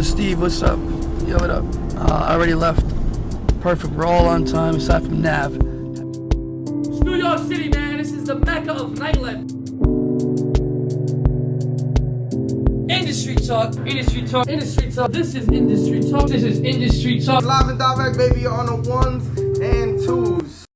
Steve, what's up? Yo, what up? I already left. Perfect, we're all on time, aside from Nav. It's New York City, man. This is the mecca of nightlife. Industry talk, industry talk, industry talk. This is industry talk. This is industry talk. Live and direct, baby, on the ones and twos.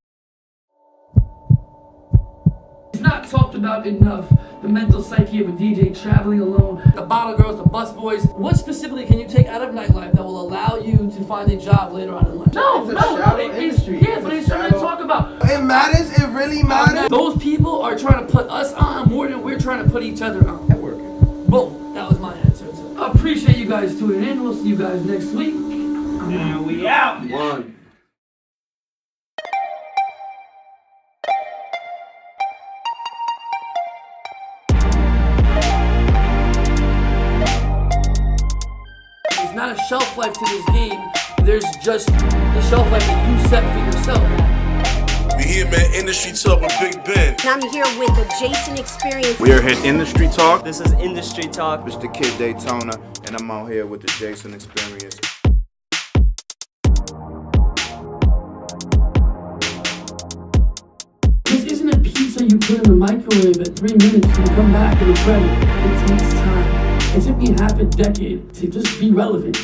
It's not talked about enough. The mental psyche of a DJ traveling alone. The bottle girls, the bus boys. What specifically can you take out of nightlife that will allow you to find a job later on in life? No. Industry. Yeah, but it's something to talk about. It matters. It really matters. Those people are trying to put us on more than we're trying to put each other on. Boom. That was my answer. I appreciate you guys tuning in. We'll see you guys next week. And we out. One. There's not a shelf life to this game. There's just the shelf life that you set for yourself. We here, man. Industry talk with Big Ben. I'm here with the Jason Experience. We are at Industry Talk. This is Industry Talk. It's the Kid Daytona, and I'm out here with the Jason Experience. This isn't a pizza you put in the microwave at 3 minutes and you come back and it's ready. It takes time. It took me half a decade to just be relevant.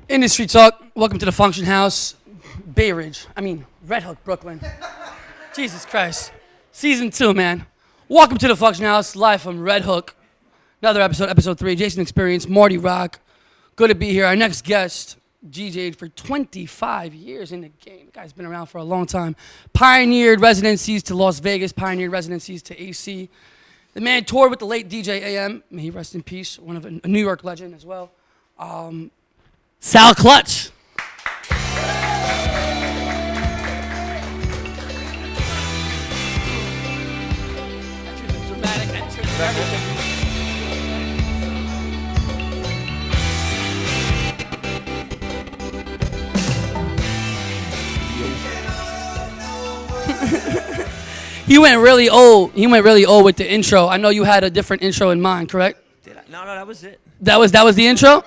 Industry talk. Welcome to the Function House, Bay Ridge. Red Hook, Brooklyn. Jesus Christ. Season 2, man. Welcome to the Function House, live from Red Hook. Another episode 3, Jason Experience, Marty Rock. Good to be here. Our next guest, DJ'd for 25 years in the game. The guy's been around for a long time. Pioneered residencies to Las Vegas, pioneered residencies to AC. The man toured with the late DJ AM. May he rest in peace. One of a New York legend as well. Sal Klutch. Dramatic entrance. He went really old. He went really old with the intro. I know you had a different intro in mind, correct? Did I? No, that was it. That was the intro?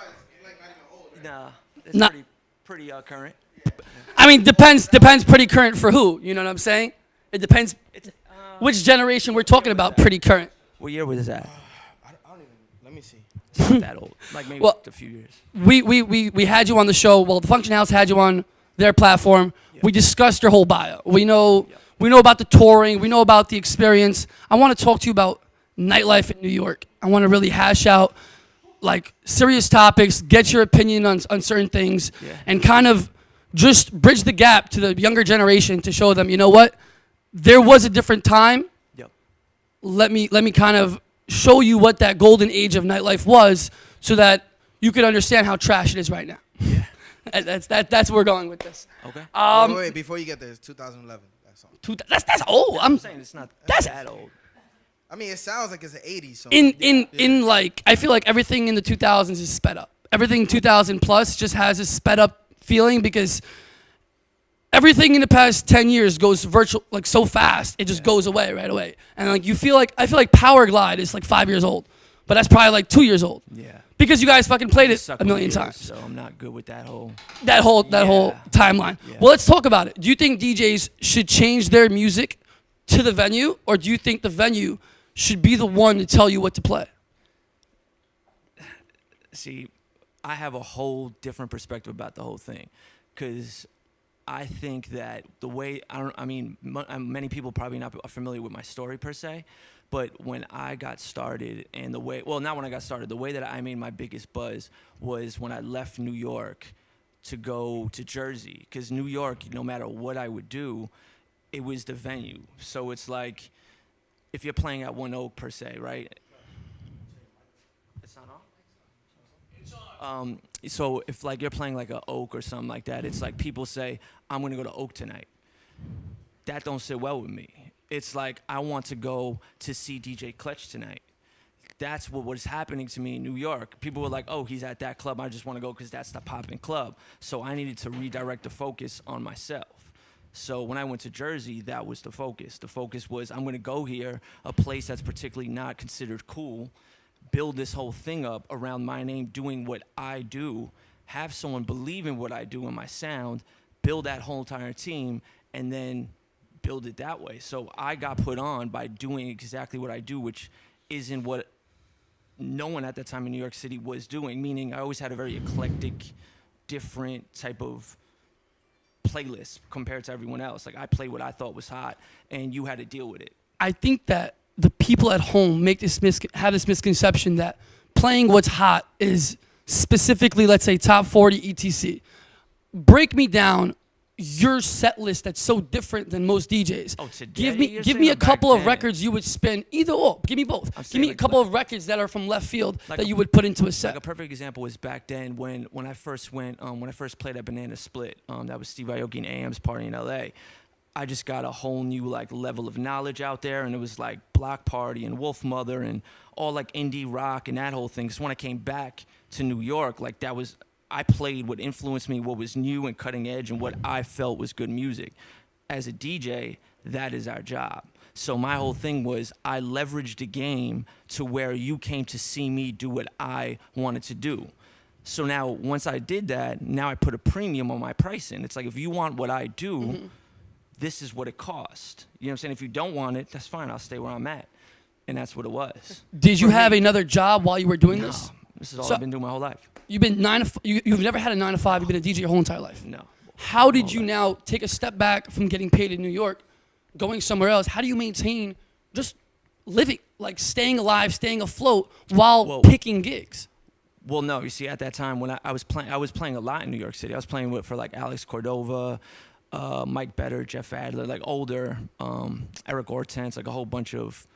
Nah, it's Nah. pretty current. Depends pretty current for who, you know what I'm saying? It depends which generation we're talking about pretty current. What year was that? I don't even. Let me see. It's not that old. Like maybe Well, a few years. We had you on the show. Well, the Function House had you on their platform. Yeah. We discussed your whole bio. We know about the touring. We know about the experience. I want to talk to you about nightlife in New York. I want to really hash out like serious topics, get your opinion on certain things, and kind of just bridge the gap to the younger generation to show them, you know what, there was a different time. Yep. Let me kind of show you what that golden age of nightlife was, so that you can understand how trash it is right now. Yeah. That's where we're going with this. Okay. Wait, before you get there, it's 2011. That's all. That's old. I'm saying it's not that old. I mean, it sounds like it's the 80s. So In like, I feel like everything in the 2000s is sped up. Everything 2000 plus just has a sped up feeling, because everything in the past 10 years goes virtual, like so fast, it just goes away right away. And like I feel like Power Glide is like 5 years old, but that's probably like 2 years old. Yeah. Because you guys fucking played it Suck a million with years, times. So I'm not good with that whole. That whole timeline. Yeah. Well, let's talk about it. Do you think DJs should change their music to the venue, or do you think the venue should be the one to tell you what to play? See, I have a whole different perspective about the whole thing, because I think that the way many people probably not are familiar with my story per se, but when I got started and the way that I made my biggest buzz was when I left New York to go to Jersey, because New York, no matter what I would do, it was the venue. So it's like, if you're playing at One Oak per se, right? It's not on? So if like you're playing like a Oak or something like that, it's like people say, I'm gonna go to Oak tonight. That don't sit well with me. It's like, I want to go to see DJ Klutch tonight. that's what was happening to me in New York. People were like, oh, he's at that club. I just want to go because that's the popping club. So I needed to redirect the focus on myself. So when I went to Jersey, that was the focus. The focus was, I'm going to go here, a place that's particularly not considered cool, build this whole thing up around my name, doing what I do, have someone believe in what I do and my sound, build that whole entire team, and then build it that way. So I got put on by doing exactly what I do, which isn't what no one at that time in New York City was doing, meaning I always had a very eclectic, different type of playlist compared to everyone else. Like, I played what I thought was hot, and you had to deal with it. I think that the people at home have this misconception that playing what's hot is specifically, let's say, top 40 etc. Break me down your set list that's so different than most DJs. Oh, today? Give me a couple of records you would spin, either or. Give me both. Give me a like, couple of records that are from left field like that you would put into a set. Like a perfect example was back then when I first went, when I first played at Banana Split. That was Steve Aoki and AM's party in LA. I just got a whole new like level of knowledge out there, and it was like Block Party and Wolf Mother and all like indie rock and that whole thing. So when I came back to New York, like that was, I played what influenced me, what was new and cutting edge, and what I felt was good music. As a DJ, that is our job. So my whole thing was I leveraged the game to where you came to see me do what I wanted to do. So now once I did that, now I put a premium on my pricing. It's like, if you want what I do, this is what it costs. You know what I'm saying? If you don't want it, that's fine. I'll stay where I'm at. And that's what it was. Did you have another job while you were doing this? This is all So- I've been doing my whole life. You've been you've never had a 9 to 5. You've been a DJ your whole entire life. No. How did you now take a step back from getting paid in New York, going somewhere else? How do you maintain just living, like staying alive, staying afloat while picking gigs? Well, no. You see, at that time when I was playing a lot in New York City. I was playing for like Alex Cordova, Mike Better, Jeff Adler, like older, Eric Hortense, like a whole bunch of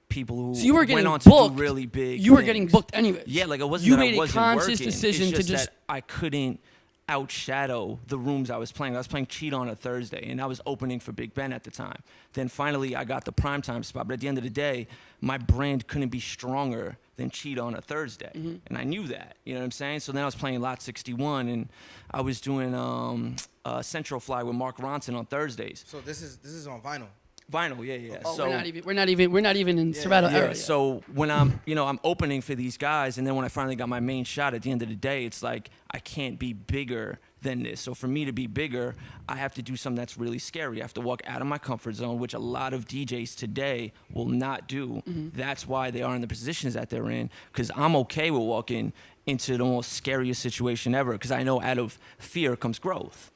people who So you were getting went on booked. to do really big You were things. getting booked anyways. Yeah, like it wasn't You that made I a wasn't conscious working. decision it's just to just. that I couldn't outshadow the rooms I was playing. I was playing Cheat On a Thursday, and I was opening for Big Ben at the time. Then finally I got the primetime spot, but at the end of the day, my brand couldn't be stronger than Cheat On a Thursday, and I knew that. You know what I'm saying? So then I was playing Lot 61, and I was doing Central Fly with Mark Ronson on Thursdays. So this is on vinyl. Vinyl, yeah. Oh, so we're not even in Serato era. yet. So when I'm opening for these guys, and then when I finally got my main shot, at the end of the day, it's like I can't be bigger than this. So for me to be bigger, I have to do something that's really scary. I have to walk out of my comfort zone, which a lot of DJs today will not do. That's why they are in the positions that they're in, because I'm okay with walking into the most scariest situation ever, because I know out of fear comes growth.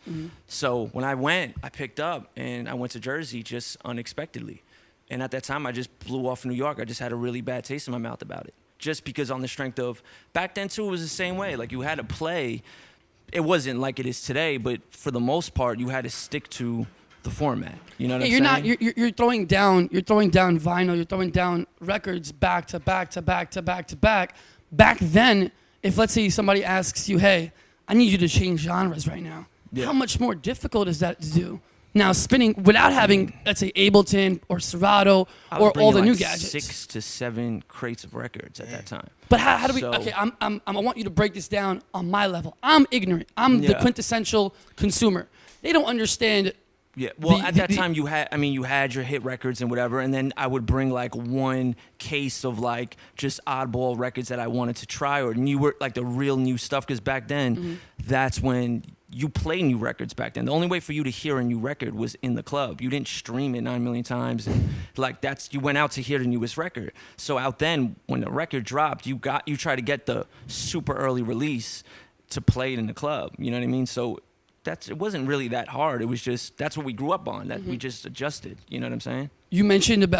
So when I went, I picked up, and I went to Jersey just unexpectedly. And at that time, I just blew off New York. I just had a really bad taste in my mouth about it. Just because on the strength of, back then too, it was the same way. Like, you had to play. It wasn't like it is today, but for the most part, you had to stick to the format. You know what I'm saying? You're throwing down vinyl, you're throwing down records back to back to back to back to back. Back then, if let's say somebody asks you, hey, I need you to change genres right now, how much more difficult is that to do? Now, spinning without having, let's say, Ableton or Serato or all the new gadgets. 6 to 7 crates of records at that time. But how do we? So- Okay, I want you to break this down on my level. I'm ignorant. I'm the quintessential consumer. They don't understand. Yeah, well, at that time, you had your hit records and whatever, and then I would bring like one case of like just oddball records that I wanted to try, or newer, like the real new stuff, because back then, that's when you play new records back then. The only way for you to hear a new record was in the club. You didn't stream it 9 million times, and like you went out to hear the newest record. So out then, when the record dropped, you try to get the super early release to play it in the club. You know what I mean? So it wasn't really that hard. It was just, that's what we grew up on, that we just adjusted. You know what I'm saying? You mentioned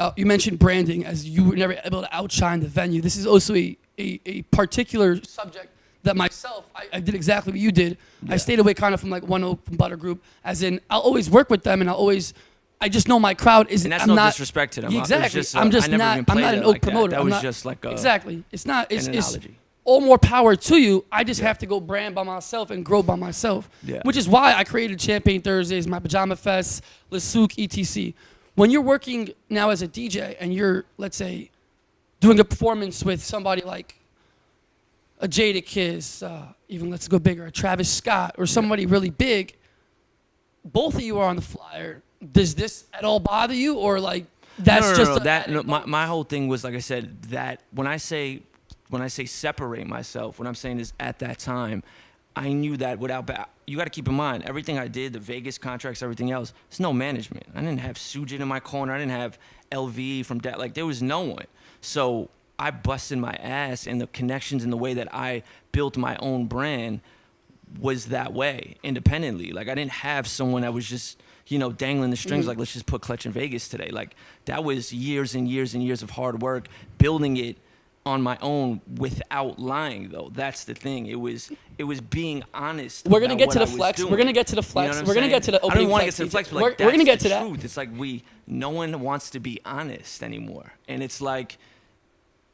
branding as you were never able to outshine the venue. This is also a particular subject that myself, I did exactly what you did. Yeah. I stayed away kind of from like One Oak from Butter Group, as in I'll always work with them, and I just know my crowd isn't. And that's disrespect to them. Exactly. I'm not an Oak promoter. That was just like exactly. It's not. It's analogy. All more power to you. I just have to go brand by myself and grow by myself. Yeah. Which is why I created Champagne Thursdays, my Pajama Fest, Le Souk, etc. When you're working now as a DJ and you're, let's say, doing a performance with somebody like a Jadakiss, even let's go bigger, a Travis Scott, or somebody really big, both of you are on the flyer. Does this at all bother you, or like that's my whole thing was, like I said, that when I say separate myself, what I'm saying is at that time, I knew that you got to keep in mind, everything I did, the Vegas contracts, everything else, there's no management. I didn't have Sujin in my corner. I didn't have LV from that. Like, there was no one. So I busted my ass, and the connections and the way that I built my own brand was that way, independently. Like, I didn't have someone that was just, dangling the strings, like, let's just put Klutch in Vegas today. Like, that was years and years and years of hard work, building it on my own without lying, though. That's the thing. It was being honest. We're gonna get to the flex. We're gonna get to the flex. We're gonna get to the opening. I don't want to get to the flex, but like, we're gonna get to the that. truth. It's like no one wants to be honest anymore, and it's like,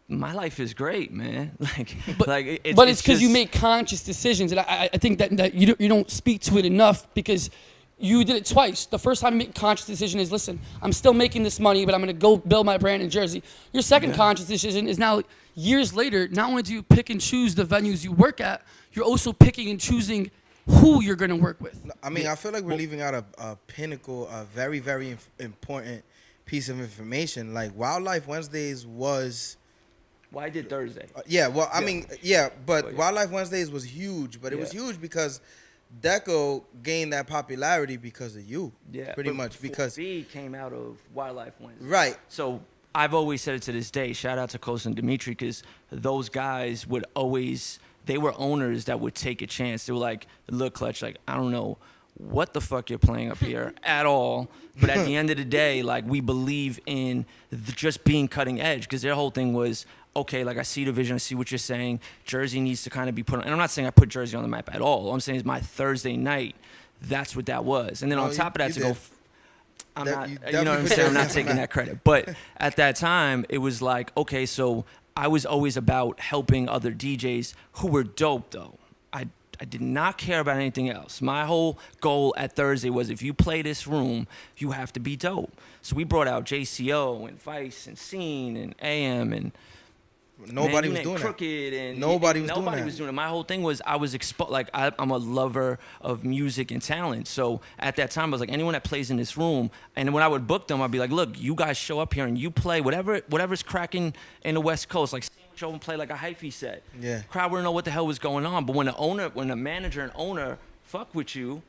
my life is great, man. But it's because you make conscious decisions, and I think that you don't speak to it enough, because you did it twice. The first time you make a conscious decision is, listen, I'm still making this money, but I'm going to go build my brand in Jersey. Your second conscious decision is now, years later, not only do you pick and choose the venues you work at, you're also picking and choosing who you're going to work with. I mean, I feel like we're leaving out a pinnacle, a very, very important piece of information. Like, Wildlife Wednesdays was... Well, I did Thursday. But Wildlife Wednesdays was huge. But it was huge because Deco gained that popularity because of you. Yeah, pretty much. Because V came out of Wildlife Wednesday. Right. So I've always said it to this day. Shout out to Kos and Dimitri, because those guys would always. They were owners that would take a chance. They were like, look, Klutch, like, I don't know what the fuck you're playing up here at all. But at the end of the day, like, we believe in just being cutting edge, because their whole thing was, okay, like, I see the vision, I see what you're saying. Jersey needs to kind of be put on. And I'm not saying I put Jersey on the map at all. All I'm saying is my Thursday night, that's what that was. And then on top of that, you know what I'm saying? I'm not taking that credit. But at that time, it was like, okay, so I was always about helping other DJs who were dope, though. I did not care about anything else. My whole goal at Thursday was, if you play this room, you have to be dope. So we brought out JCO and Vice and Scene and AM, and nobody was doing Crooked, and nobody was doing it. My whole thing was, I was exposed. Like, I'm a lover of music and talent. So at that time, I was like, anyone that plays in this room, and when I would book them, I'd be like, look, you guys show up here and you play whatever's cracking in the West Coast. Like, show and play like a hyphy set. Yeah. Crowd wouldn't know what the hell was going on. But when the manager and owner fuck with you,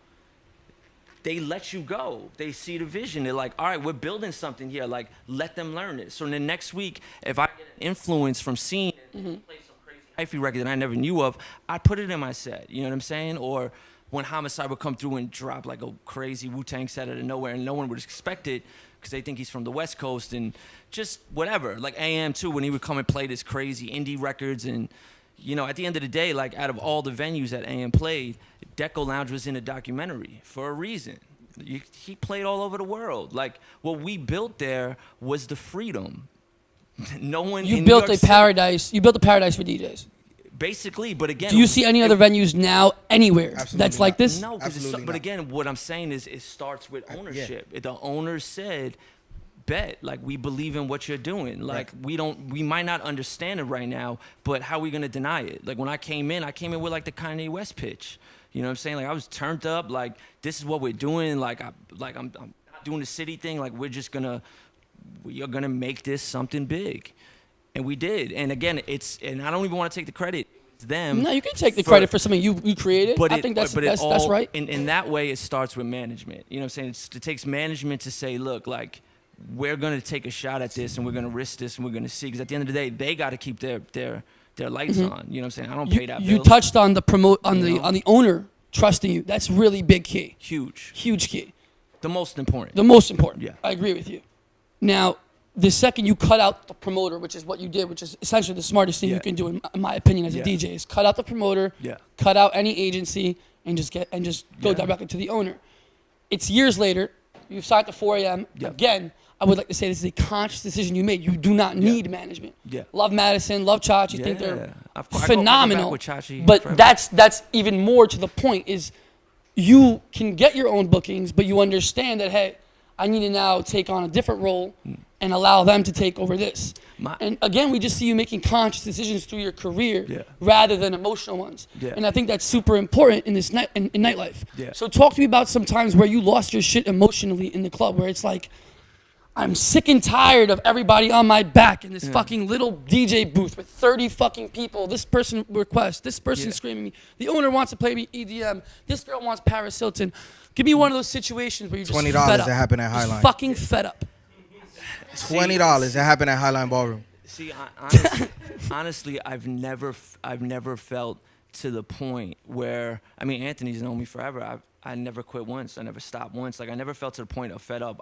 they let you go. They see the vision. They're like, all right, we're building something here. Like, let them learn it. So in the next week, if I get an influence from Scene and play some crazy hyphy record that I never knew of, I put it in my set. You know what I'm saying? Or when Homicide would come through and drop like a crazy Wu-Tang set out of nowhere, and no one would expect it because they think he's from the West Coast, and just whatever. Like AM too, when he would come and play this crazy indie records. And at the end of the day, like, out of all the venues that AM played, Deco Lounge was in a documentary for a reason. He played all over the world. Like, what we built there was the freedom. No one. You built a paradise. You built a paradise for DJs. Basically, but again, do you see any other venues now anywhere that's like this? No, but again, what I'm saying is, it starts with ownership. Yeah. The owner said, bet, like, we believe in what you're doing. Like, we might not understand it right now, but how are we gonna deny it? Like, when I came in with like the Kanye West pitch. You know what I'm saying? Like, I was turned up. Like, this is what we're doing. Like, I'm not doing the city thing. Like, we are gonna make this something big, and we did. And again, and I don't even want to take the credit. It's them. No, you can take the credit for something you created. But I think that's right. In that way, it starts with management. You know what I'm saying? It takes management to say, look, like, we're gonna take a shot at this, and we're gonna risk this, and we're gonna see. Because at the end of the day, they got to keep their lights on. You know what I'm saying? I don't pay that bill. You touched on the owner trusting you. That's really big key. Huge key. The most important. Yeah. I agree with you. Now, the second you cut out the promoter, which is what you did, which is essentially the smartest thing you can do, in my opinion, as a DJ, is cut out the promoter, cut out any agency, and just go directly to the owner. It's years later. You've signed to 4 a.m. Again, I would like to say this is a conscious decision you made. You do not need management. Yeah. Love Madison, love Chachi. Think they're phenomenal. With Chachi but forever. that's even more to the point, is you can get your own bookings, but you understand that, hey, I need to now take on a different role and allow them to take over this. And again, we just see you making conscious decisions through your career Yeah. rather than emotional ones. Yeah. And I think that's super important in this in nightlife. Yeah. So talk to me about some times where you lost your shit emotionally in the club, where it's like, I'm sick and tired of everybody on my back in this fucking little DJ booth with 30 fucking people. This person requests, this person screaming me. The owner wants to play me EDM. This girl wants Paris Hilton. Give me one of those situations where you're just $20 fed up. that happened at Just Highline. fucking fed up. $20 that happened at Highline Ballroom. See, honestly, I've never felt to the point where, I mean, Anthony's known me forever. I never quit once. I never stopped once. Like, I never felt to the point of fed up.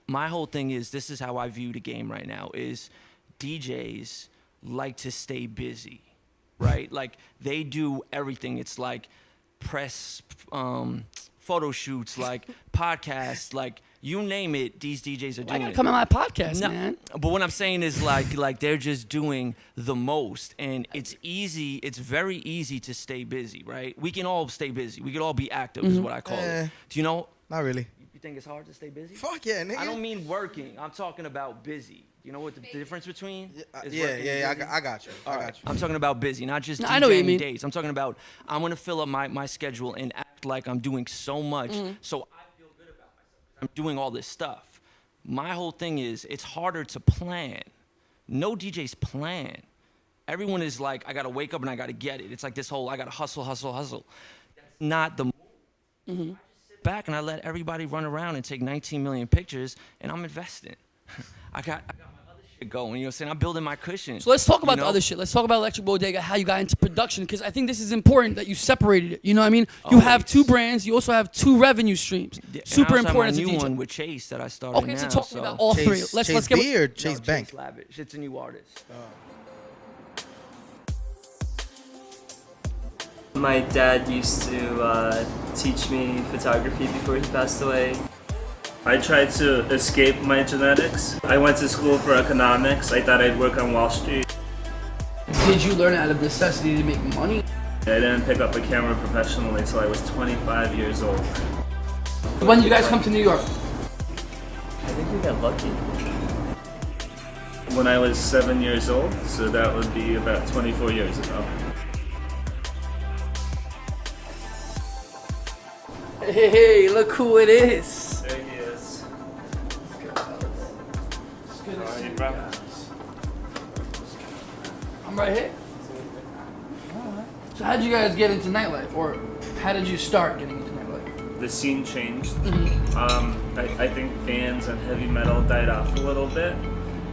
My whole thing is, this is how I view the game right now, is DJs like to stay busy, right? Like, they do everything. It's like press, photo shoots, like podcasts, like you name it, these DJs are I doing gotta it. come on my podcast, man. But what I'm saying is like they're just doing the most, and it's easy. It's very easy to stay busy, right? We can all stay busy. We could all be active, is what I call it. Do you know? Not really. You think it's hard to stay busy? Fuck yeah, nigga. I don't mean working. I'm talking about busy. You know what the difference between? is Yeah, working and yeah, busy? I got you. I got you. I'm talking about busy, not just I know what you DJing mean. days. I'm talking about I'm gonna fill up my schedule and act like I'm doing so much, so I feel good about myself. I'm doing all this stuff. My whole thing is, it's harder to plan. No DJs plan. Everyone is like, I gotta wake up and I gotta get it. It's like this whole, I gotta hustle. That's not the move. I just sit back and I let everybody run around and take 19 million pictures, and I'm investing. I got my other shit going, you know what I'm saying? I'm building my cushion. So let's talk about you the know? other shit. Let's talk about Electric Bodega, how you got into production, because I think this is important that you separated it. You know what I mean? You have two brands. You also have two revenue streams. Yeah, and Super I also important have as my a new DJ. one with Chase that I started Okay, now. so talk to me about all three. Chase Let's get B or Chase No, Bank? Chase Lavish. It's a new artist. My dad used to teach me photography before he passed away. I tried to escape my genetics. I went to school for economics. I thought I'd work on Wall Street. Did you learn out of necessity to make money? I didn't pick up a camera professionally until I was 25 years old. When did you guys come to New York? I think we got lucky. When I was 7 years old, so that would be about 24 years ago. Hey, look who it is. There he is. How are you, bro? I'm right here. So how did you guys get into nightlife, or how did you start getting into nightlife? The scene changed. I think bands and heavy metal died off a little bit.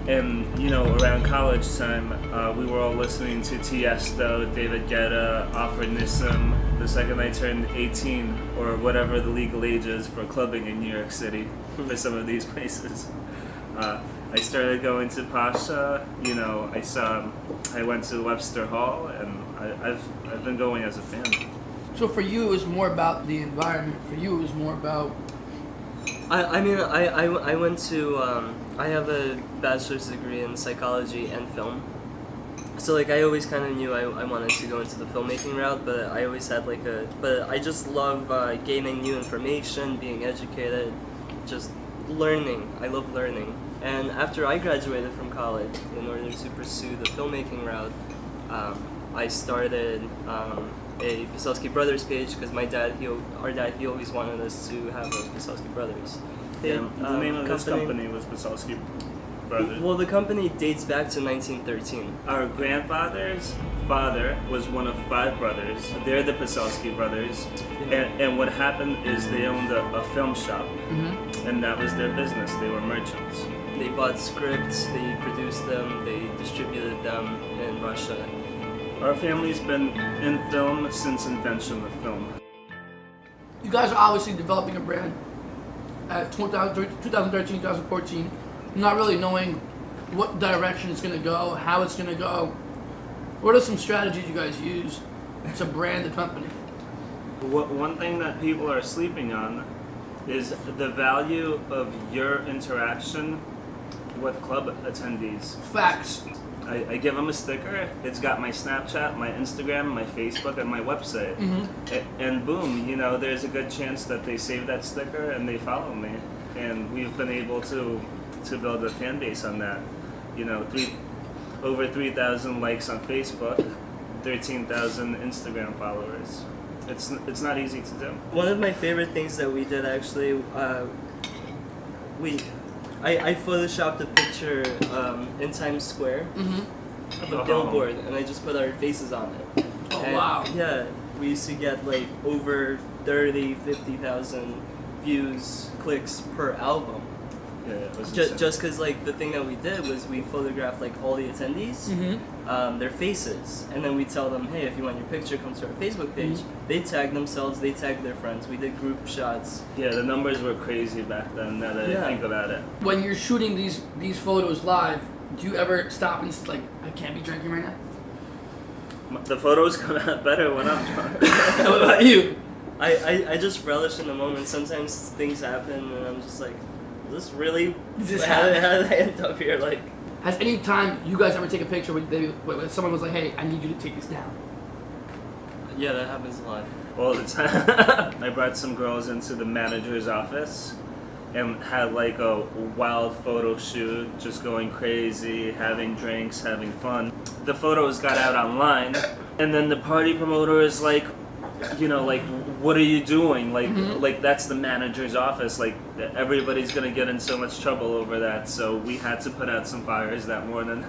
And, you know, around college time, we were all listening to Tiesto, David Guetta, Offer Nissim. The second I turned 18, or whatever the legal age is for clubbing in New York City, for some of these places, I started going to Pasha. You know, I went to Webster Hall, and I've been going as a fan. So for you, it was more about the environment. For you, it was more about. I went to I have a bachelor's degree in psychology and film. So like I always kind of knew I wanted to go into the filmmaking route, but I always had but I just love gaining new information, being educated, just learning. I love learning. And after I graduated from college, in order to pursue the filmmaking route, I started a Pisowski Brothers page because our dad, he always wanted us to have a Pisowski Brothers. The name of this company was Pisowski Brothers. Well, the company dates back to 1913. Our grandfather's father was one of 5 brothers. They're the Pisowski brothers. And what happened is they owned a film shop. And that was their business. They were merchants. They bought scripts, they produced them, they distributed them in Russia. Our family's been in film since invention of film. You guys are obviously developing a brand at 2013, 2014, not really knowing what direction it's going to go, how it's going to go. What are some strategies you guys use to brand the company? One thing that people are sleeping on is the value of your interaction with club attendees. Facts. I give them a sticker. It's got my Snapchat, my Instagram, my Facebook, and my website. And boom, you know, there's a good chance that they save that sticker and they follow me. And we've been able to build a fan base on that. over 3,000 likes on Facebook, 13,000 Instagram followers. It's not easy to do. One of my favorite things that we did actually, I photoshopped a picture in Times Square of a billboard, and I just put our faces on it. Oh, and, wow. Yeah, we used to get like over 50,000 views, clicks per album. Yeah, it was Just because like the thing that we did was we photographed like all the attendees, their faces, and then we tell them, hey, if you want your picture, come to our Facebook page. They tag themselves, they tag their friends. We did group shots. Yeah, the numbers were crazy back then. Now that I think about it. When you're shooting these photos live, do you ever stop and like, I can't be drinking right now? The photos come out better when I'm drunk. What about you? I just relish in the moment. Sometimes things happen, and I'm just like, is this really? How did I end up here? Like, has any time you guys ever take a picture when someone was like, hey, I need you to take this down? yeah, that happens a lot. All the time. I brought some girls into the manager's office and had like a wild photo shoot, just going crazy, having drinks, having fun. The photos got out online, and then the party promoter is like, like, what are you doing? Like that's the manager's office. Like, everybody's gonna get in so much trouble over that. So we had to put out some fires that morning.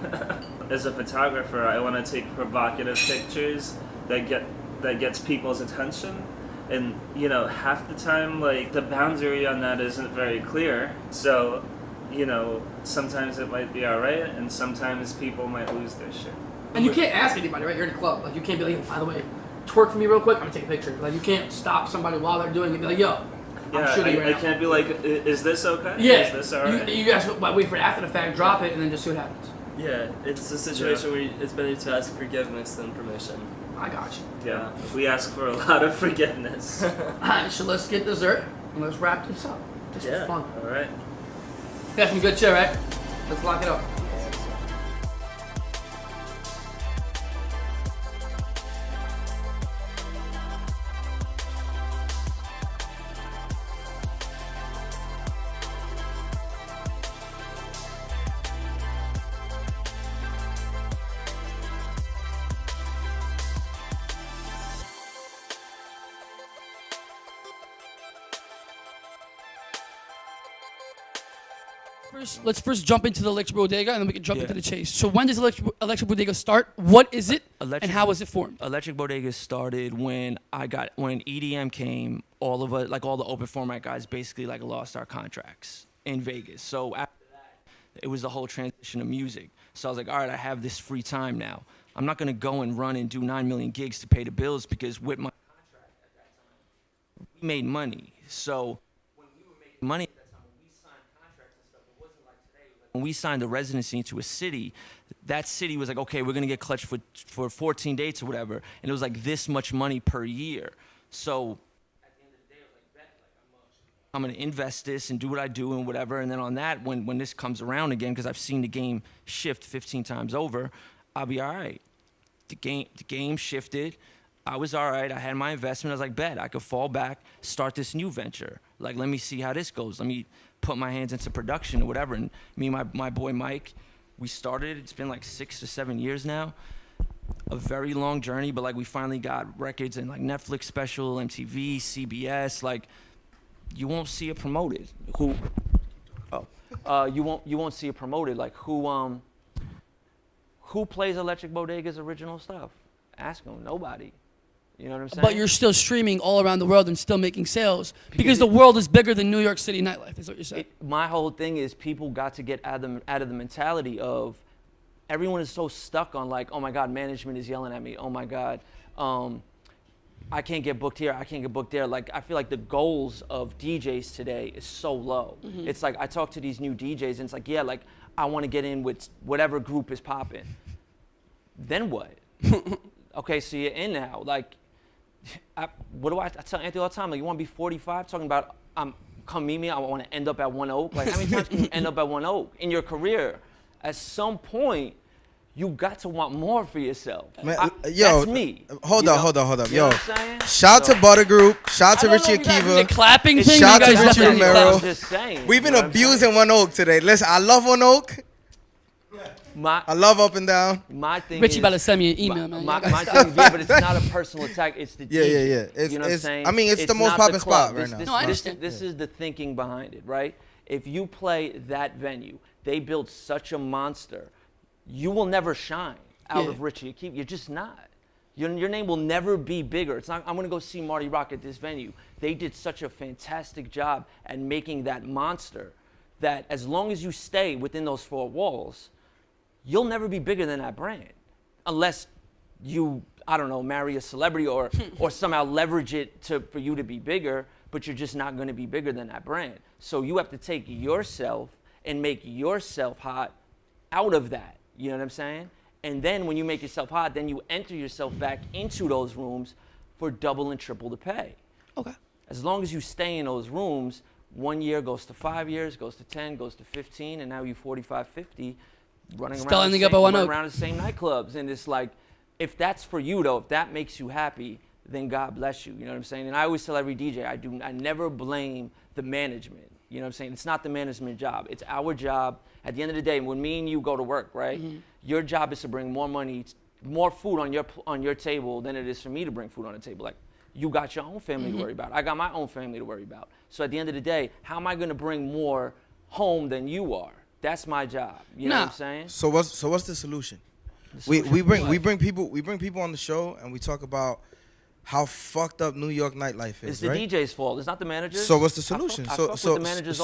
As a photographer, I want to take provocative pictures that gets people's attention. And half the time, like, the boundary on that isn't very clear. So, sometimes it might be alright, and sometimes people might lose their shit. And you can't ask anybody, right? You're in a club. Like, you can't be like, by the way, twerk for me real quick, I'm gonna take a picture. Like, you can't stop somebody while they're doing it and be like, yo, I'm shooting you right now. I can't be like, is this okay? Yeah. Is this alright? You guys wait for it after the fact, drop it, and then just see what happens. Yeah, it's a situation where it's better to ask forgiveness than permission. I got you. Yeah, we ask for a lot of forgiveness. Alright, so let's get dessert and let's wrap this up. This was fun. Alright. Got some good shit, right? Let's lock it up. Let's first jump into the Electric Bodega, and then we can jump into the chase. So when does Electric Bodega start? What is it, and how was it formed? Electric Bodega started when EDM came. All of us, like all the open format guys, basically like lost our contracts in Vegas. So after that, it was the whole transition of music. So I was like, all right, I have this free time now. I'm not gonna go and run and do 9 million gigs to pay the bills, because with my contract at that time, we made money. So when we were making money, when we signed the residency into a city, that city was like, okay, we're gonna get Klutch for 14 dates or whatever, and it was like this much money per year. So at the end of the day, I was like, bet, like, I'm gonna invest this and do what I do and whatever. And then on that, when this comes around again, because I've seen the game shift 15 times over, I'll be all right. The game shifted. I was all right. I had my investment. I was like, bet, I could fall back, start this new venture. Like, let me see how this goes. Let me put my hands into production or whatever. And me and my boy Mike, we started. It's been like 6 to 7 years now. A very long journey, but like we finally got records in like Netflix special, MTV, CBS. Like, you won't see it promoted. You won't see it promoted. Like, who plays Electric Bodega's original stuff? Ask them. Nobody. You know what I'm saying? But you're still streaming all around the world and still making sales because the world is bigger than New York City nightlife, is what you're saying. My whole thing is people got to get out of the mentality of everyone is so stuck on like, oh my God, management is yelling at me. Oh my God, I can't get booked here. I can't get booked there. Like, I feel like the goals of DJs today is so low. Mm-hmm. It's like I talk to these new DJs and it's like, yeah, like I want to get in with whatever group is popping. Then what? Okay, so you're in now. Like, what do I tell Anthony all the time? Like, you want to be 45? Talking about, come meet me. I want to end up at One Oak. Like, how many times can you end up at One Oak in your career? At some point, you got to want more for yourself. Man, that's me. Hold up. You Yo, know what I'm saying? shout to Butter Group. Shout to Richie Akiva. The clapping thing. Shout to you guys Richie definitely Romero. I'm just saying. We've been abusing One Oak today. Listen, I love One Oak. I love up and down. My thing Richie is, about to send me an email, man. My thing is, yeah, but it's not a personal attack. It's the Yeah, DJ. yeah, yeah. It's, you know what I'm saying? I mean, it's the most not popping club. spot right now. No, I understand. This is the thinking behind it, right? If you play that venue, they built such a monster, you will never shine out of Richie Akeem. You're just not. Your name will never be bigger. It's not. I'm gonna go see Marty Rock at this venue. They did such a fantastic job at making that monster that as long as you stay within those four walls, you'll never be bigger than that brand, unless you, I don't know, marry a celebrity or somehow leverage it for you to be bigger. But you're just not gonna be bigger than that brand. So you have to take yourself and make yourself hot out of that. You know what I'm saying? And then when you make yourself hot, then you enter yourself back into those rooms for double and triple the pay. Okay. As long as you stay in those rooms, 1 year goes to 5 years, goes to 10, goes to 15, and now you're 45, 50, running Still around, ending up at one running oak. around the same nightclubs. And it's like, if that's for you though, if that makes you happy, then God bless you. You know what I'm saying? And I always tell every DJ, I never blame the management. You know what I'm saying? It's not the management job. It's our job. At the end of the day, when me and you go to work, right? Your job is to bring more money, more food on your table than it is for me to bring food on the table. Like, you got your own family to worry about. I got my own family to worry about. So at the end of the day, how am I going to bring more home than you are? That's my job. You know what I'm saying? So what's the solution? We bring people on the show and we talk about how fucked up New York nightlife is. It's the right? DJ's fault. It's not the manager's. So what's the solution? I fuck with the managers.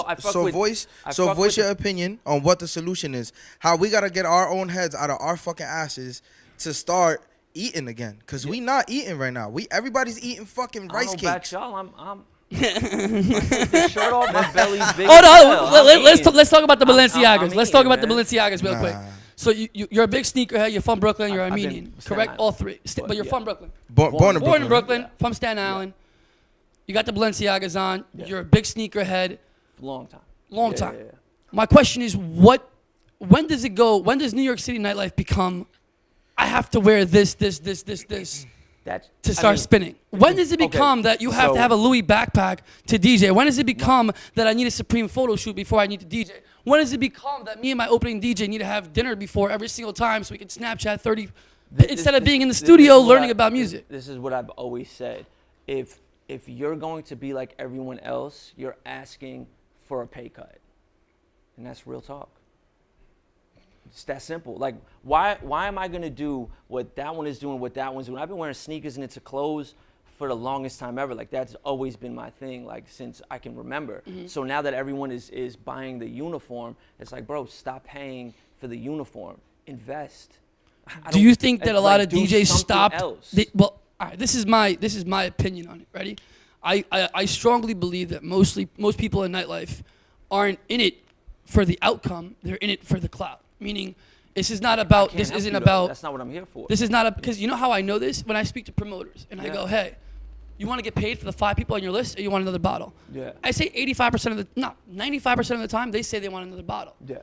Voice your opinion on what the solution is. How we gotta get our own heads out of our fucking asses to start eating again. Cause we not eating right now. Everybody's eating fucking rice cakes. Y'all. I'm take the shirt off. My belly's big. Hold as on, hell. let's talk about the Balenciagas. I'm Let's talk eating, about the man. Balenciagas real quick. So you're a big sneakerhead. You're from Brooklyn. You're I've been Armenian, Staten correct? Island. All three. But you're yeah. from Brooklyn. Born In Brooklyn, from Staten Island. You got the Balenciagas on. Yeah. You're a big sneakerhead. Long time. Long Yeah, time. yeah, yeah. My question is, when does it go? When does New York City nightlife become? I have to wear this to start spinning. When does it become that you have to have a Louis backpack to DJ? When does it become that I need a Supreme photo shoot before I need to DJ? When does it become that me and my opening DJ need to have dinner before every single time so we can Snapchat 30 instead of being in the studio learning about music? This is what I've always said. If you're going to be like everyone else, you're asking for a pay cut. And that's real talk. It's that simple. Like, why am I going to do what that one is doing, what that one's doing? I've been wearing sneakers and into clothes for the longest time ever. Like, that's always been my thing, like, since I can remember. So now that everyone is buying the uniform, it's like, bro, stop paying for the uniform. Invest. Do you think that a lot of do DJs something stopped? else. Well, all right, this is my opinion on it. Ready? I strongly believe that most people in nightlife aren't in it for the outcome. They're in it for the clout. Meaning, this is not about. This isn't about. That's not what I'm here for. This is not because you know how I know this when I speak to promoters and I go, hey, you want to get paid for the 5 people on your list, or you want another bottle? Yeah. I say 85% of the, no, 95% of the time they say they want another bottle. Yeah.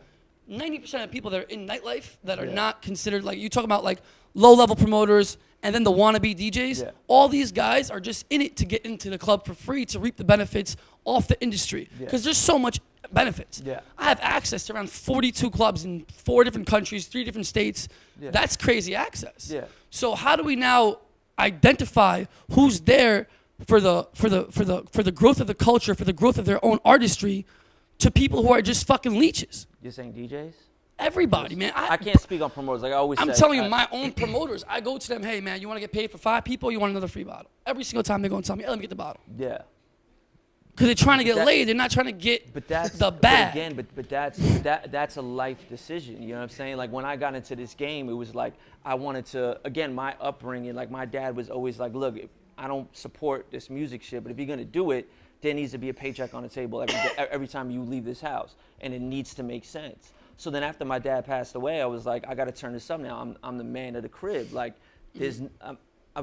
90% of people that are in nightlife that are not considered, like you talk about like low-level promoters and then the wannabe DJs, all these guys are just in it to get into the club for free to reap the benefits off the industry because there's so much benefits. Yeah. I have access to around 42 clubs in 4 different countries, 3 different states. Yeah. That's crazy access. Yeah. So how do we now identify who's there for the growth of the culture, for the growth of their own artistry, to people who are just fucking leeches? You're saying DJs? Everybody, man. I can't speak on promoters. Like I always say. I'm telling you, my own promoters, I go to them, hey, man, you want to get paid for 5 people? You want another free bottle? Every single time they're going to tell me, hey, let me get the bottle. Yeah. Because they're trying to get laid. They're not trying to get the bag. But that's a life decision. You know what I'm saying? Like when I got into this game, it was like I wanted to, again, my upbringing, like my dad was always like, look, I don't support this music shit, but if you're going to do it, there needs to be a paycheck on the table every time you leave this house. And it needs to make sense. So then after my dad passed away, I was like, I got to turn this up now. I'm the man of the crib. Like I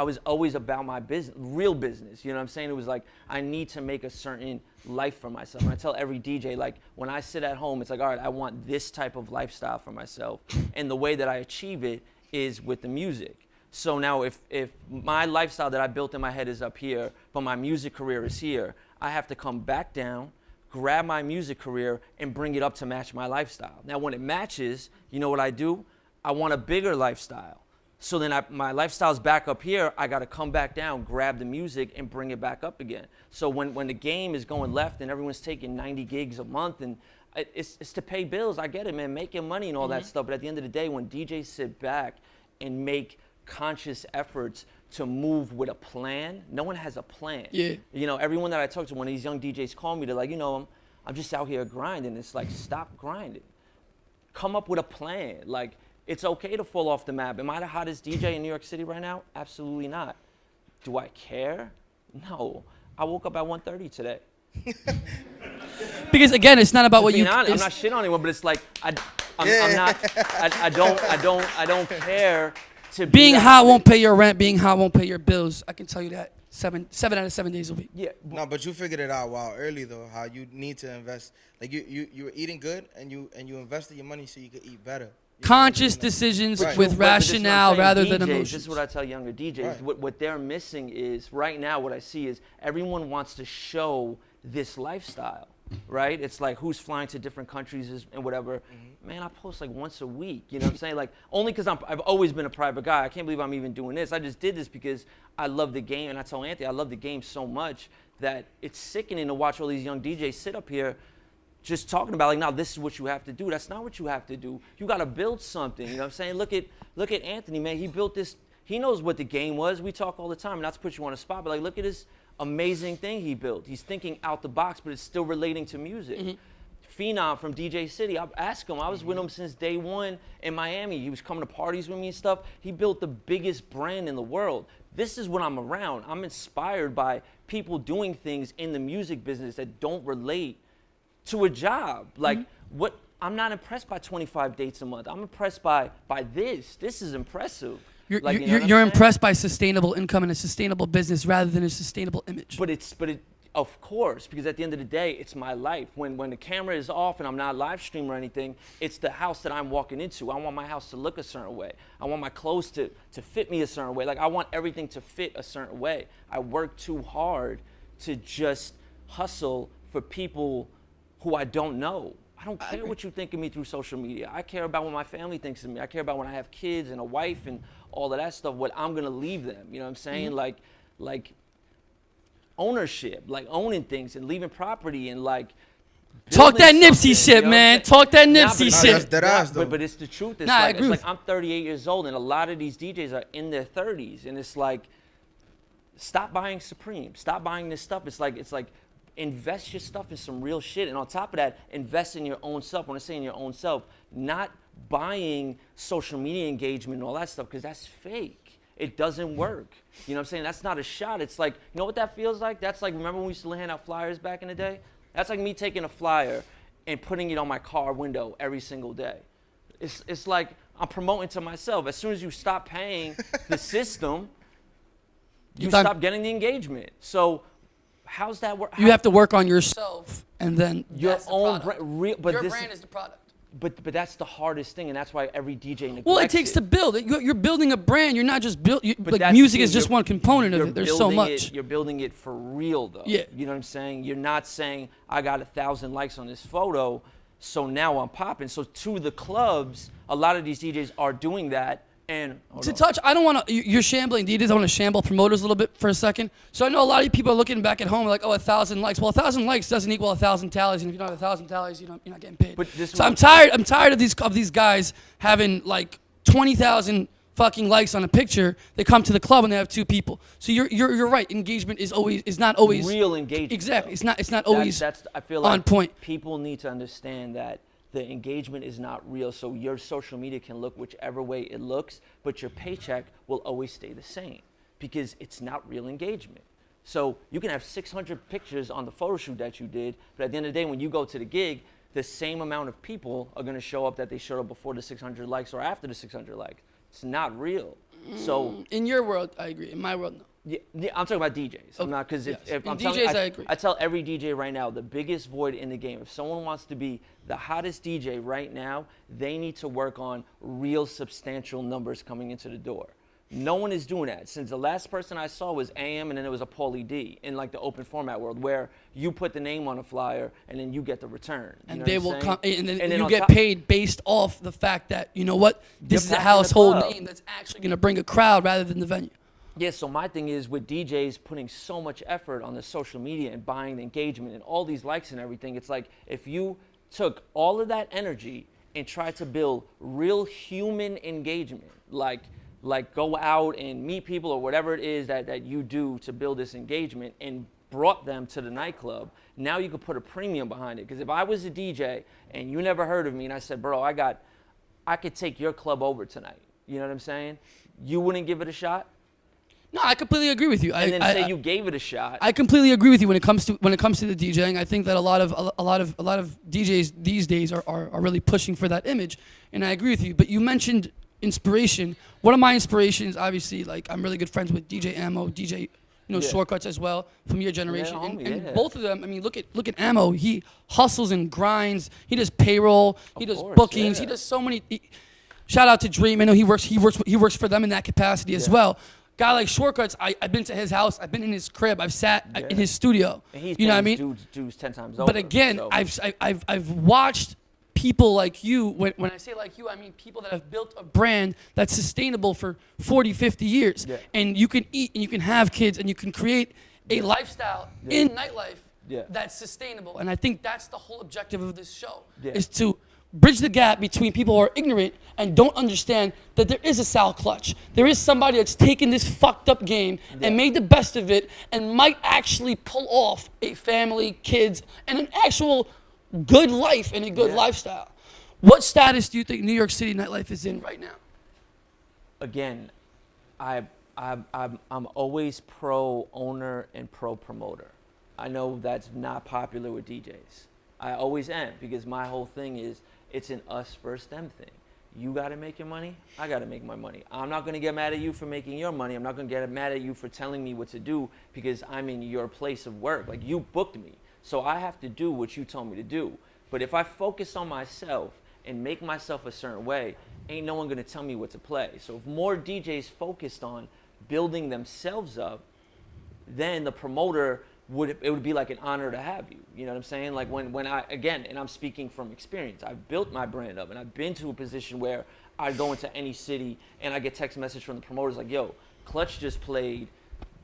was always about my business, real business. You know what I'm saying? It was like, I need to make a certain life for myself. And I tell every DJ, like, when I sit at home, it's like, all right, I want this type of lifestyle for myself. And the way that I achieve it is with the music. So now if my lifestyle that I built in my head is up here, but my music career is here, I have to come back down, grab my music career and bring it up to match my lifestyle. Now, when it matches, you know what I do? I want a bigger lifestyle. So then my lifestyle's back up here, I gotta come back down, grab the music, and bring it back up again. So when the game is going left and everyone's taking 90 gigs a month, and it's to pay bills, I get it, man, making money and all that stuff, but at the end of the day, when DJs sit back and make conscious efforts to move with a plan, no one has a plan. Yeah. You know, everyone that I talk to, when these young DJs call me, they're like, you know, I'm just out here grinding. It's like, stop grinding. Come up with a plan. Like, it's okay to fall off the map. Am I the hottest DJ in New York City right now? Absolutely not. Do I care? No. I woke up at 1:30 today. Because again, it's not about what you. I'm not shitting on anyone, but it's like I don't care to be Being hot won't pay your rent. Being hot won't pay your bills. I can tell you that 7 out of 7 days a week. Yeah. No, but you figured it out while early though. How you need to invest. Like you were eating good and you invested your money so you could eat better. Conscious decisions Right. with But this is what I'm rationale saying, rather DJs, than This emotions. is what I tell younger DJs. Right. What they're missing is, right now, what I see is everyone wants to show this lifestyle, right? It's like who's flying to different countries and whatever. Man, I post like once a week, you know what I'm saying? Like, only because I've always been a private guy. I can't believe I'm even doing this. I just did this because I love the game, and I told Anthony I love the game so much that it's sickening to watch all these young DJs sit up here just talking about like, now this is what you have to do. That's not what you have to do. You got to build something. You know what I'm saying? Look at Anthony, man. He built this. He knows what the game was. We talk all the time. Not to put you on the spot, but like, look at this amazing thing he built. He's thinking out the box, but it's still relating to music. Phenom from DJ City. I asked him. I was with him since day one in Miami. He was coming to parties with me and stuff. He built the biggest brand in the world. This is what I'm around. I'm inspired by people doing things in the music business that don't relate to a job. Like what I'm not impressed by 25 dates a month. I'm impressed by this. This is impressive. You're, Like, you know you're, what I'm you're saying? impressed by sustainable income and a sustainable business rather than a sustainable image. But of course, because at the end of the day, it's my life. When the camera is off and I'm not live streaming or anything, it's the house that I'm walking into. I want my house to look a certain way. I want my clothes to fit me a certain way. Like, I want everything to fit a certain way. I work too hard to just hustle for people who I don't know. I don't care what you think of me through social media. I care about what my family thinks of me. I care about when I have kids and a wife and all of that stuff, what I'm gonna leave them. You know what I'm saying? Like ownership, like owning things and leaving property and like Talk that building Nipsey something, shit, you know what I'm man. saying? Talk that Nah, Nipsey but shit. that's dead ass, though. But it's the truth. It's Nah, I like, agree it's with like I'm 38 years old and a lot of these DJs are in their 30s, and it's like, stop buying Supreme. Stop buying this stuff. It's like invest your stuff in some real shit, and on top of that, invest in your own self. When I say in your own self, not buying social media engagement and all that stuff, because that's fake. It doesn't work. You know what I'm saying? That's not a shot. It's like, you know what that feels like? That's like, remember when we used to hand out flyers back in the day? That's like me taking a flyer and putting it on my car window every single day. It's like I'm promoting to myself. As soon as you stop paying the system, you stop getting the engagement. So how's that work? You have to work on yourself, and then Your that's the own product. brand. But Your this, brand is the product. But that's the hardest thing, and that's why every DJ neglects Well, it takes to build it. You're building a brand. You're not just build. But Like that's music the is thing, just you're- one component of you're it. There's so building much. You're building it for real, though. Yeah. You know what I'm saying? You're not saying, I got 1,000 likes on this photo, so now I'm popping. So to the clubs, a lot of these DJs are doing that. And To touch, I don't want to. You're shambling DJs. I want to shamble promoters a little bit for a second. So I know a lot of people are looking back at home like, oh, 1,000 likes. Well, 1,000 likes doesn't equal 1,000 tallies, and if you don't have 1,000 tallies, you're not getting paid. But this So one- I'm tired. I'm tired of these guys having like 20,000 fucking likes on a picture. They come to the club and they have 2 people. So you're right. Engagement is not always real engagement. Exactly. though. It's not always That's I feel like on point. people need to understand that the engagement is not real. So your social media can look whichever way it looks, but your paycheck will always stay the same because it's not real engagement. So you can have 600 pictures on the photo shoot that you did, but at the end of the day, when you go to the gig, the same amount of people are going to show up that they showed up before the 600 likes or after the 600 likes. It's not real. So In your world, I agree. In my world, no. yeah, I'm talking about DJs. I'm not because yes. if In I'm DJs, telling, I agree. I tell every DJ right now the biggest void in the game. If someone wants to be the hottest DJ right now, they need to work on real substantial numbers coming into the door. No one is doing that. Since the last person I saw was AM, and then it was a Paulie D in like the open format world, where you put the name on a flyer and then you get the return. You And know they what I'm will saying? come, and then you on get top- paid based off the fact that, you know what, this is a packing the household club. name that's actually going to bring a crowd rather than the venue. Yeah, so my thing is with DJs putting so much effort on the social media and buying the engagement and all these likes and everything, it's like if you took all of that energy and tried to build real human engagement, like go out and meet people or whatever it is that you do to build this engagement and brought them to the nightclub, now you could put a premium behind it. Because if I was a DJ and you never heard of me and I said, bro, I could take your club over tonight, you know what I'm saying? You wouldn't give it a shot? No, I completely agree with you. And then say you gave it a shot. I completely agree with you when it comes to the DJing. I think that a lot of DJs these days are really pushing for that image, and I agree with you. But you mentioned inspiration. One of my inspirations, obviously, like I'm really good friends with DJ Ammo, DJ Shortcuts as well from your generation, and both of them. I mean, look at Ammo. He hustles and grinds. He does payroll. He does bookings. He does so many. Shout out to Dream. I know he works for them in that capacity as well. Guy like Shortcuts, I've been to his house. I've been in his crib. I've sat in his studio. And he's you know what I mean? Dudes 10 times over. But again, so. I've watched people like you. When I say like you, I mean people that have built a brand that's sustainable for 40, 50 years. Yeah. And you can eat and you can have kids and you can create a lifestyle in nightlife that's sustainable. And I think that's the whole objective of this show is to bridge the gap between people who are ignorant and don't understand that there is a Sal Klutch. There is somebody that's taken this fucked up game and made the best of it and might actually pull off a family, kids, and an actual good life and a good lifestyle. What status do you think New York City nightlife is in right now? Again, I'm always pro owner and pro promoter. I know that's not popular with DJs. I always am, because my whole thing is it's an us versus them thing. You got to make your money. I got to make my money. I'm not going to get mad at you for making your money. I'm not going to get mad at you for telling me what to do because I'm in your place of work. Like, you booked me, so I have to do what you told me to do. But if I focus on myself and make myself a certain way, ain't no one going to tell me what to play. So if more DJs focused on building themselves up, then the promoter it would be like an honor to have you. You know what I'm saying? Like when I, again, and I'm speaking from experience, I've built my brand up and I've been to a position where I go into any city and I get text message from the promoters like, yo, Klutch just played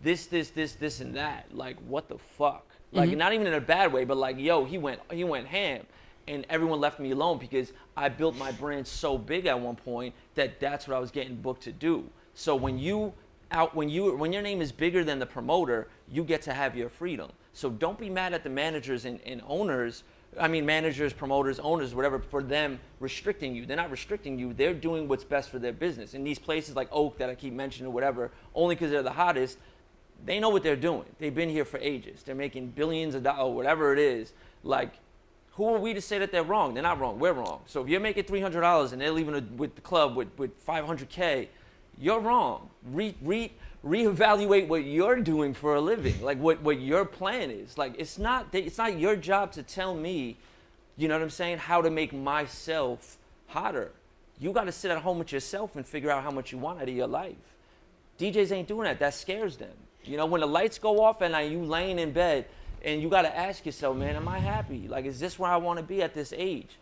this, and that. Like, what the fuck? Like, not even in a bad way, but like, yo, he went ham. And everyone left me alone because I built my brand so big at one point that that's what I was getting booked to do. So when your name is bigger than the promoter, you get to have your freedom. So don't be mad at the managers and owners. I mean, managers, promoters, owners, whatever, for them restricting you. They're not restricting you. They're doing what's best for their business. In these places like Oak that I keep mentioning or whatever, only because they're the hottest, they know what they're doing. They've been here for ages. They're making billions of dollars, whatever it is. Like, who are we to say that they're wrong? They're not wrong. We're wrong. So if you're making $300 and they're leaving with the club with $500K, you're wrong. Reevaluate what you're doing for a living, like what your plan is. Like, it's not your job to tell me, you know what I'm saying, how to make myself hotter. You got to sit at home with yourself and figure out how much you want out of your life. DJs ain't doing that. That scares them. You know, when the lights go off and you laying in bed and you got to ask yourself, man, am I happy? Like, is this where I want to be at this age?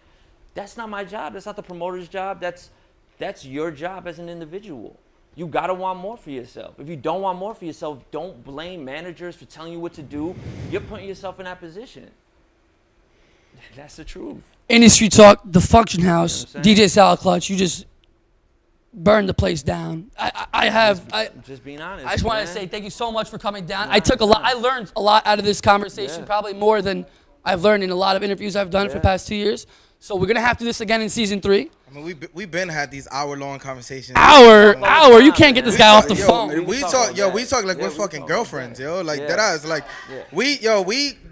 That's not my job. That's not the promoter's job. That's your job as an individual. You gotta want more for yourself. If you don't want more for yourself, don't blame managers for telling you what to do. You're putting yourself in that position. That's the truth. Industry Talk, the Function House, DJ Sal Klutch, you just burned the place down. I'm just being honest. I just want to say thank you so much for coming down. I learned a lot out of this conversation, probably more than I've learned in a lot of interviews I've done for the past 2 years. So we're gonna have to do this again in season 3. I mean, we've been had these hour-long conversations. Hour! You can't get this guy off the phone. We talk like we're fucking girlfriends, yo. Like that ass. Like we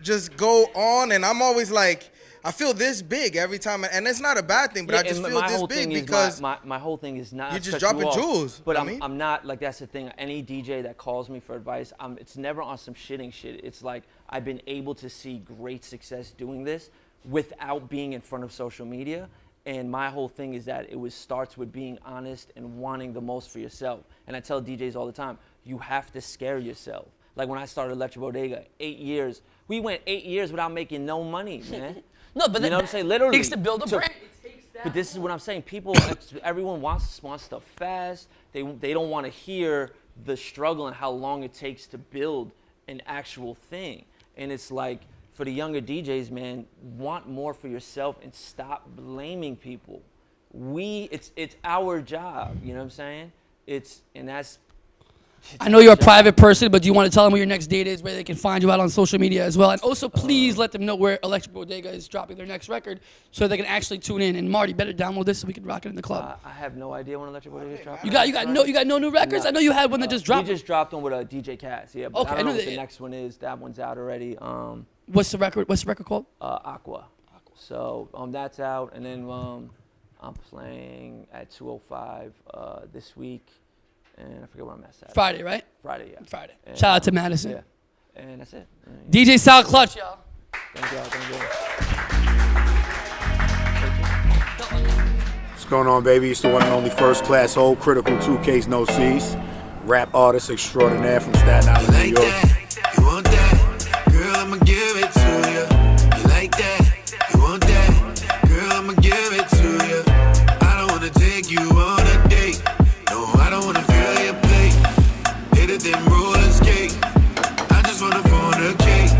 just go on, and I'm always like, I feel this big every time, and it's not a bad thing, but I just feel this big because my whole thing is not you're just dropping jewels. But I'm not like, that's the thing. Any DJ that calls me for advice, it's never on some shitting shit. It's like I've been able to see great success doing this without being in front of social media. And my whole thing is that starts with being honest and wanting the most for yourself. And I tell DJs all the time, you have to scare yourself. Like when I started Electric Bodega, 8 years. We went 8 years without making no money, man. No, but you know what I'm saying? Literally. It takes to build a brand. But this is what I'm saying. Everyone wants stuff fast. They don't want to hear the struggle and how long it takes to build an actual thing. And it's like, for the younger DJs, man, want more for yourself and stop blaming people. It's our job, you know what I'm saying? I know you're a private person, but do you want to tell them where your next date is, where they can find you out on social media as well? And also, please let them know where Electric Bodega is dropping their next record so they can actually tune in. And Marty, better download this so we can rock it in the club. I have no idea when Electric Bodega is dropping. You got no new records? No. I know you had one that just dropped. We just dropped one with a DJ Cass, yeah. But Okay, I don't know what that. the next one is. That one's out already. What's the record called? Aqua. So that's out, and then I'm playing at 205 this week. And I forget where I'm at. Saturday. Friday, right? Friday, yeah. Friday. And, Shout out to Madison. Yeah. And that's it. DJ Sal Klutch, y'all. Thank y'all. What's going on, baby? It's the one and only First Class Whole Critical 2Ks No C's. Rap artist extraordinaire from Staten Island, New York. That? You want that? Girl, I'ma give it to you. You like that? You want that? Girl, I'ma give it to you. I don't wanna take you on a date. No, I don't wanna fill your plate. Hit it, then roll and skate. I just wanna fornicate.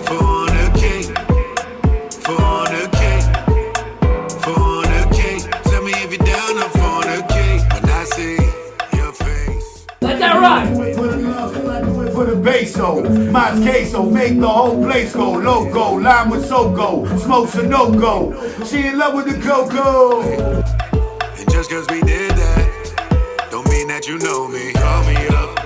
Fornicate. Fornicate. Fornicate. Tell me if you're down to fornicate. When I see your face. Let that rock. For the basso, my queso, make the whole place go loco. Lime with SoGo, smokes a no-go. She in love with the cocoa. And just cause we did that, don't mean that you know me. Call me up.